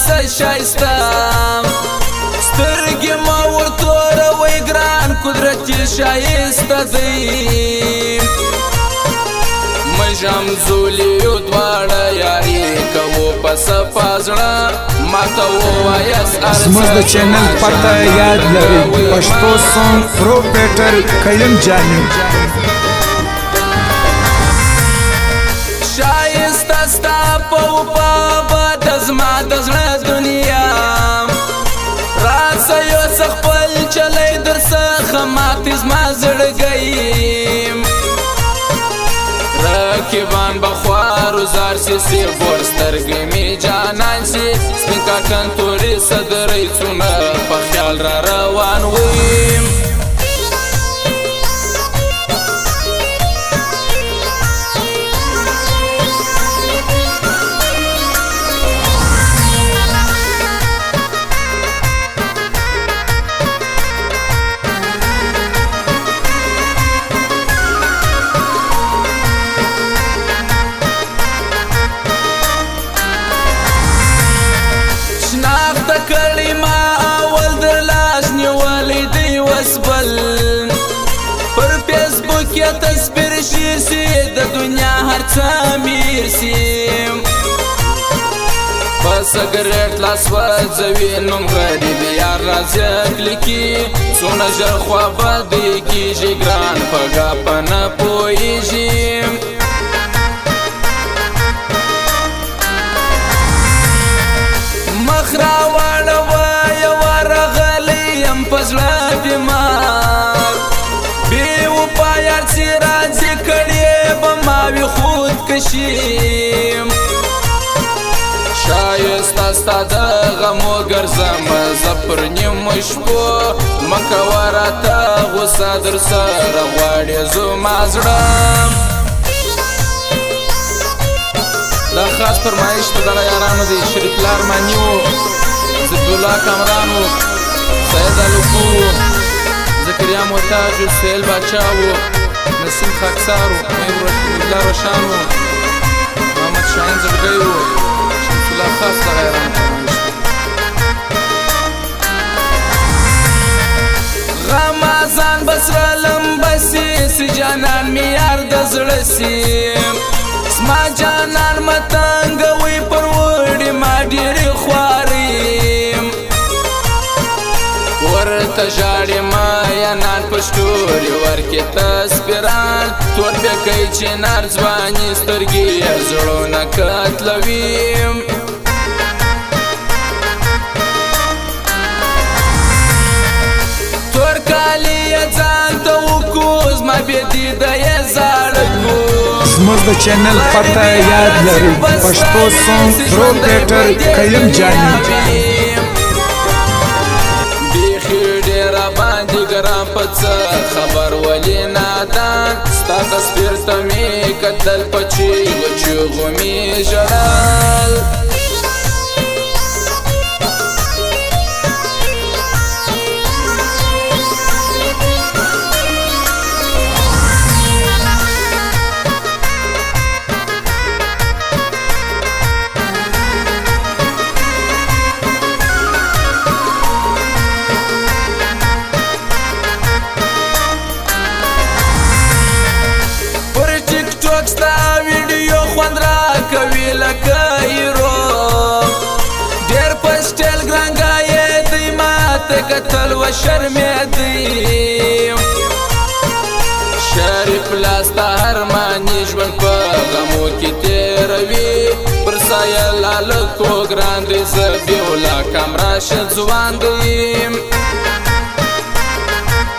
څه شایسته سترګې مه ورتوروئ ګران قدرتي ښایسته دی مژمزولیو دواړه یاري کوو په صفا زړه ماته ووایاست زموږ د چینل پته یاد لري پښتو سونګ پروپریټر کلیم جاني ښایسته ستا په وفا د زما د زړه دنیا راسه یو څه خپل چلی در څخه ماتې زما زړګی رقیبان بخوار و زار سی بور سترګې مې جانان سي سپین کاټن تورې صدرۍ څونه په خیال را روان ویم پر فیسبوک یا تصویر شیر سی د دنیا هر څه امیر سی په سګریټ لاس وځوي نوم غریب یار رازق لیکي څونه ژر خوابدي کېږي ګران په ګاپه نه پوهېږي مخ راواړوه یوه راغلی یم په زړه بیمار بې وفا یار چې راځي کړې به ما وي خودکشي ښایسته ستا د غمو ګرځم زه پر نیمو شپو مه کوه راته غوسه در سره غواړې زما زړه دا خاص فرمایش په دغه یارانو دی شریف لارماني و ضدالله کامران و سید الوکو زکریا محتاج و سهیل باچا و نسیم خاکسار و مهیبالله روشان و محمد شاهین زړګی و شمس الله خاص دغه یارانو غمازان بسره لمبسي سي جانان مې یار د زړه سي زما جانان متنګوي پر وړي ما ډېرې خوارې ورته ژاړې مینان په شټوري ورکې تصویران تور پیکی چنار ځواني سترګې یې زړونه کتلوي تور کالي یې ځان ته وکړو زما بېدیده یې زاړه کړو زموږ د چینل پته یاد لري پښتو سونګ پروپریټر کلیم جاني بیخي ډېره باندې ګران په څه خبر ولې نادان ستا تصویر ته مې کتل په چیغو چیغو مې ژړل ستا ویډیو خوند راکوي لکه هیرو ډېر په سټایل ګرانګایې دی ماته کتل و شرمېدی شریف لاسته ارماني ژوند په غمو کې تېروي پر سایه لالکو ګران دی زه بیولا کم راشه ځوان دی